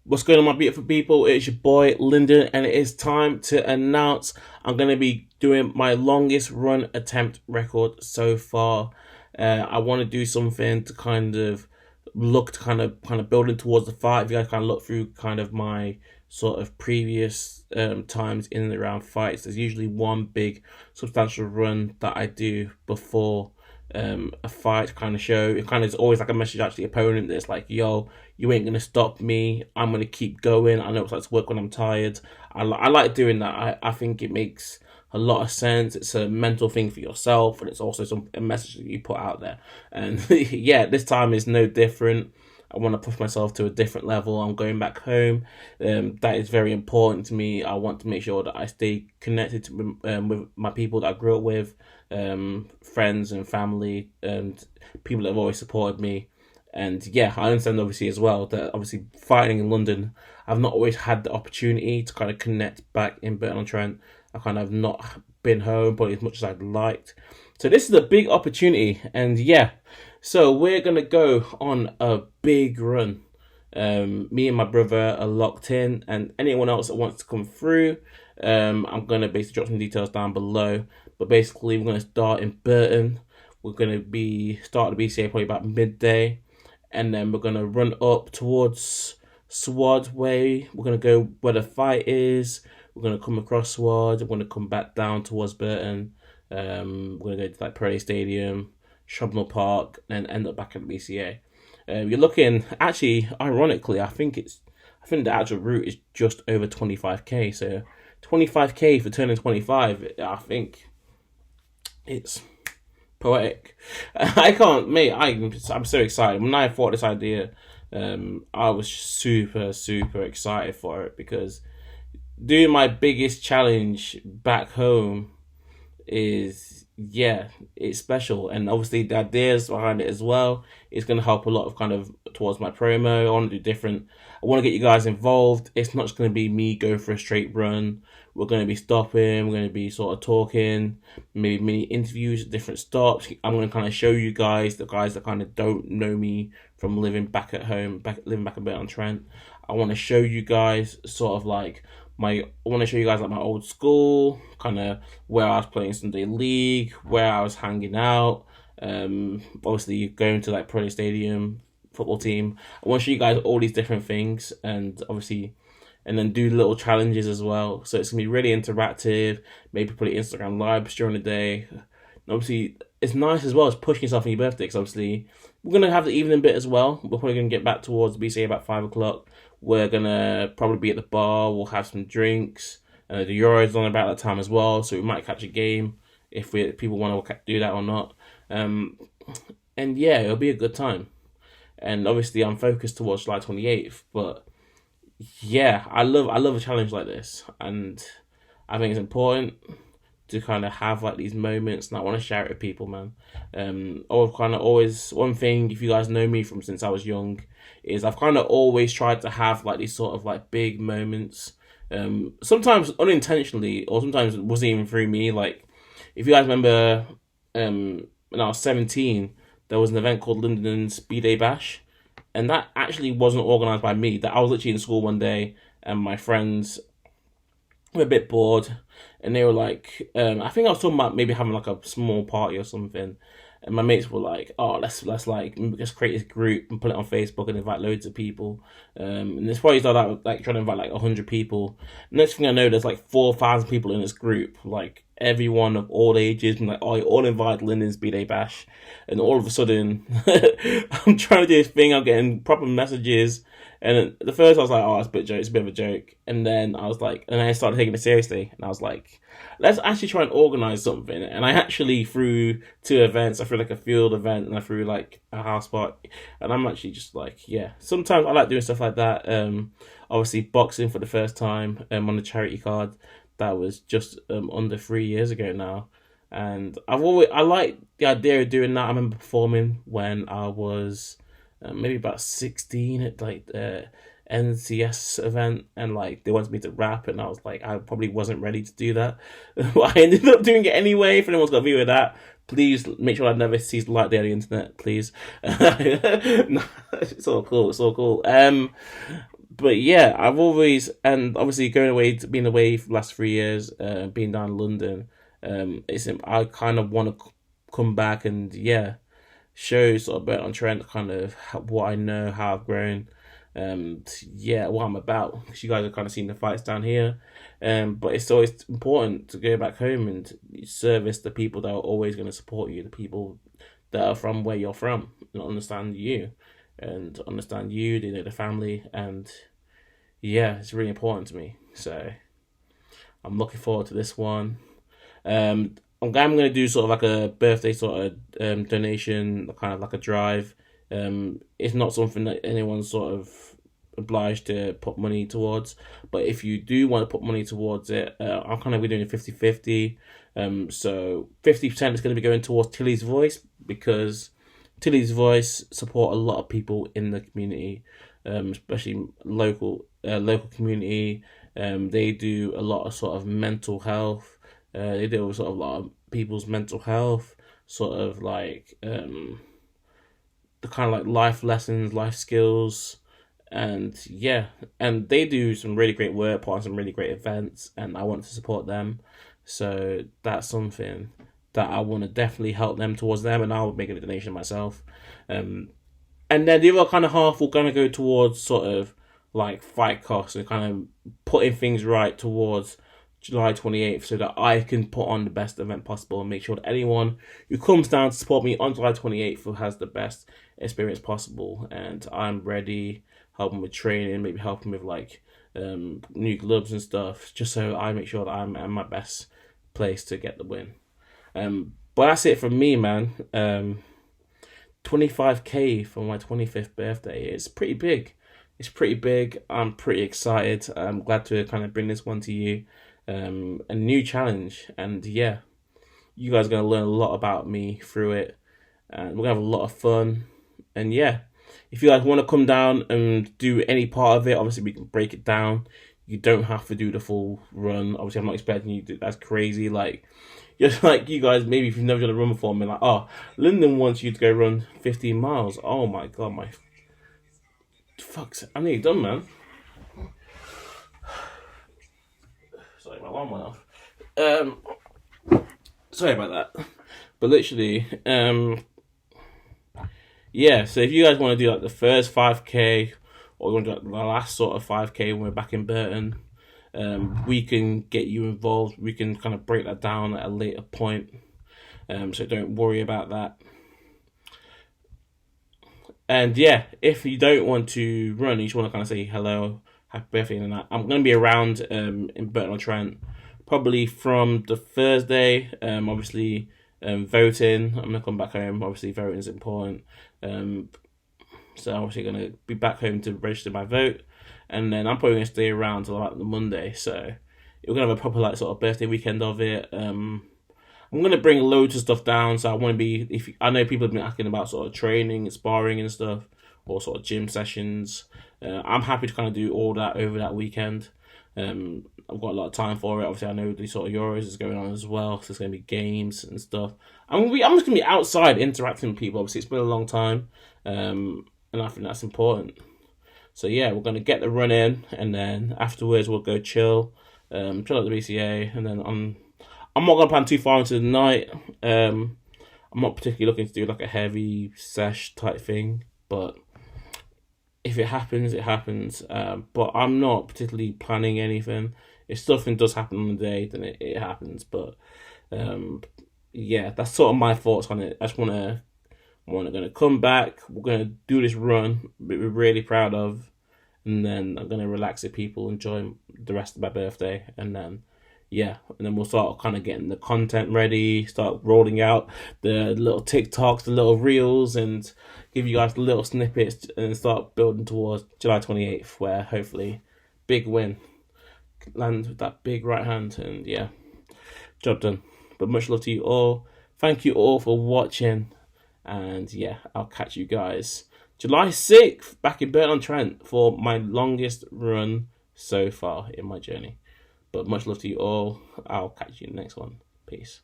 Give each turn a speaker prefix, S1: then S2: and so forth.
S1: What's going on, my beautiful people? It's your boy Lindon, and it is time to announce I'm going to be doing my longest run attempt record so far. I want to do something to kind of look to kind of building towards the fight. If you guys kind of look through kind of my sort of previous times in and around fights, there's usually one big substantial run that I do before a fight kind of show. It kind of is always like a message out to the opponent that's like, yo, you ain't gonna stop me. I'm gonna keep going. I know it's like to work when I'm tired. I like doing that. I think it makes a lot of sense. It's a mental thing for yourself, and it's also a message that you put out there. And yeah, this time is no different. I want to push myself to a different level. I'm going back home. That is very important to me. I want to make sure that I stay connected to, with my people that I grew up with, friends and family, and people that have always supported me. And yeah, I understand obviously as well that obviously fighting in London, I've not always had the opportunity to kind of connect back in Burton-on-Trent. I kind of not been home probably as much as I'd liked. So this is a big opportunity, and yeah, so we're gonna go on a big run. Me and my brother are locked in, and anyone else that wants to come through, I'm gonna basically drop some details down below. But basically, we're gonna start in Burton. We're gonna be start the BCA probably about midday, and then we're gonna run up towards Swad Way. We're gonna go where the fight is. We're gonna come across Swad. We're gonna come back down towards Burton. We're gonna go to like Parade Stadium, Shrubnell Park, and end up back at the BCA. You're looking actually, ironically, I think the actual route is just over 25k. So 25k for turning 25. I think it's poetic. I can't, mate. I'm so excited. When I thought this idea, I was super excited for it because doing my biggest challenge back home is, yeah, it's special. And obviously the ideas behind it as well is going to help a lot of kind of towards my promo. I want to do different. I want to get you guys involved. It's not just going to be me going for a straight run. We're going to be stopping. We're going to be sort of talking, maybe mini interviews at different stops. I'm going to kind of show you guys, the guys that kind of don't know me from living back at home, living back a bit on Trent. I want to show you guys sort of like I want to show you guys like my old school, kind of where I was playing Sunday League, where I was hanging out. Obviously going to like Parade Stadium, football team. I want to show you guys all these different things, and obviously, and then do little challenges as well. So it's gonna be really interactive. Maybe put it Instagram lives during the day. And obviously, it's nice as well as pushing yourself on your birthday. Because obviously, we're gonna have the evening bit as well. We're probably gonna get back towards BCA about 5 o'clock. We're gonna probably be at the bar. We'll have some drinks. The Euros on about that time as well, so we might catch a game if people want to do that or not. And yeah, it'll be a good time. And obviously, I'm focused towards July 28th. But yeah, I love a challenge like this, and I think it's important to kind of have like these moments, and I want to share it with people, man. I've kind of always, one thing, if you guys know me from since I was young, is I've kind of always tried to have like these sort of like big moments. Sometimes unintentionally, or sometimes it wasn't even through me. Like, if you guys remember, when I was 17, there was an event called Lindon's B-Day Bash, and that actually wasn't organised by me. That I was literally in school one day, and my friends were a bit bored, and they were like, I think I was talking about maybe having like a small party or something, and my mates were like, "Oh, let's create this group and put it on Facebook and invite loads of people." And this probably started like trying to invite like 100 people. Next thing I know, there's like 4,000 people in this group, like everyone of all ages. I'm like, "Oh, you all invite Lyndon's B-Day Bash," and all of a sudden, I'm trying to do this thing. I'm getting proper messages. And at first I was like, "Oh, it's a bit of a joke." And then I was like, and I started taking it seriously. And I was like, let's actually try and organise something. And I actually threw 2 events. I threw like a field event, and I threw like a house party. And I'm actually just like, yeah. Sometimes I like doing stuff like that. Obviously boxing for the first time on the charity card. That was just under 3 years ago now. And I like the idea of doing that. I remember performing when I was maybe about 16 at like the NCS event, and like they wanted me to rap, and I was like, I probably wasn't ready to do that. I ended up doing it anyway. If anyone's got a view of that, please make sure I never see the light day on the internet, please. No, it's all cool. But yeah, I've always, and obviously going away, being away for the last 3 years, being down in London, it's I kind of want to come back and yeah, show sort of Bert on Trent kind of what I know, how I've grown, yeah, what I'm about. Because you guys have kind of seen the fights down here, but it's always important to go back home and service the people that are always going to support you, the people that are from where you're from and understand you, they know the family, and yeah, it's really important to me. So I'm looking forward to this one. I'm going to do sort of like a birthday sort of donation, kind of like a drive. It's not something that anyone's sort of obliged to put money towards, but if you do want to put money towards it, I'm kind of be doing a 50-50. So 50% is going to be going towards Tilly's Voice, because Tilly's Voice support a lot of people in the community, especially local community. They do a lot of sort of mental health. They deal with sort of a lot of people's mental health, sort of like the kind of like life lessons, life skills, and yeah, and they do some really great work, put on some really great events, and I want to support them. So that's something that I want to definitely help them towards them, and I'll make a donation myself. And then the other kind of half will kind of go towards sort of like fight costs and kind of putting things right towards July 28th, so that I can put on the best event possible and make sure that anyone who comes down to support me on July 28th has the best experience possible. And I'm ready, helping with training, maybe helping with like new gloves and stuff, just so I make sure that I'm at my best place to get the win. But that's it from me, man. 25k for my 25th birthday. It's pretty big. It's pretty big. I'm pretty excited. I'm glad to kind of bring this one to you. A new challenge, and yeah, you guys are going to learn a lot about me through it, and we're going to have a lot of fun. And yeah, if you guys want to come down and do any part of it, obviously we can break it down. You don't have to do the full run. Obviously, I'm not expecting you to. That's crazy. Like, just like you guys, maybe if you've never done a run before, I'm like, oh, Lindon wants you to go run 15 miles. Oh my god, my fuck's, I'm nearly done, man. Sorry, my alarm went off. Sorry about that. But literally, yeah, so if you guys want to do like the first 5k, or you want to do like the last sort of 5k when we're back in Burton, we can get you involved. We can kind of break that down at a later point. So don't worry about that. And yeah, if you don't want to run, you just want to kind of say hello, happy birthday, and that, I'm going to be around in Burton on Trent, probably from the Thursday. Obviously, voting. I'm going to come back home. Obviously, voting is important. So I'm obviously going to be back home to register my vote, and then I'm probably going to stay around till like the Monday. So we're going to have a proper like sort of birthday weekend of it. I'm going to bring loads of stuff down, so I want to be, if I know people have been asking about sort of training and sparring and stuff, or sort of gym sessions. I'm happy to kind of do all that over that weekend. I've got a lot of time for it. Obviously, I know the sort of Euros is going on as well, so there's going to be games and stuff. I'm just going to be outside interacting with people. Obviously, it's been a long time, and I think that's important. So yeah, we're going to get the run in, and then afterwards we'll go chill at the BCA, and then I'm not going to plan too far into the night. I'm not particularly looking to do like a heavy sesh type thing, but if it happens, it happens. But I'm not particularly planning anything. If something does happen on the day, then it happens. But yeah, that's sort of my thoughts on it. I just we're going to come back. We're going to do this run that we're really proud of, and then I'm going to relax with people, enjoy the rest of my birthday, and then yeah, and then we'll start kind of getting the content ready, start rolling out the little TikToks, the little reels, and give you guys the little snippets, and start building towards July 28th, where hopefully big win, land with that big right hand, and yeah, job done. But much love to you all. Thank you all for watching, and yeah, I'll catch you guys July 6th back in Burton on Trent for my longest run so far in my journey. But much love to you all. I'll catch you in the next one. Peace.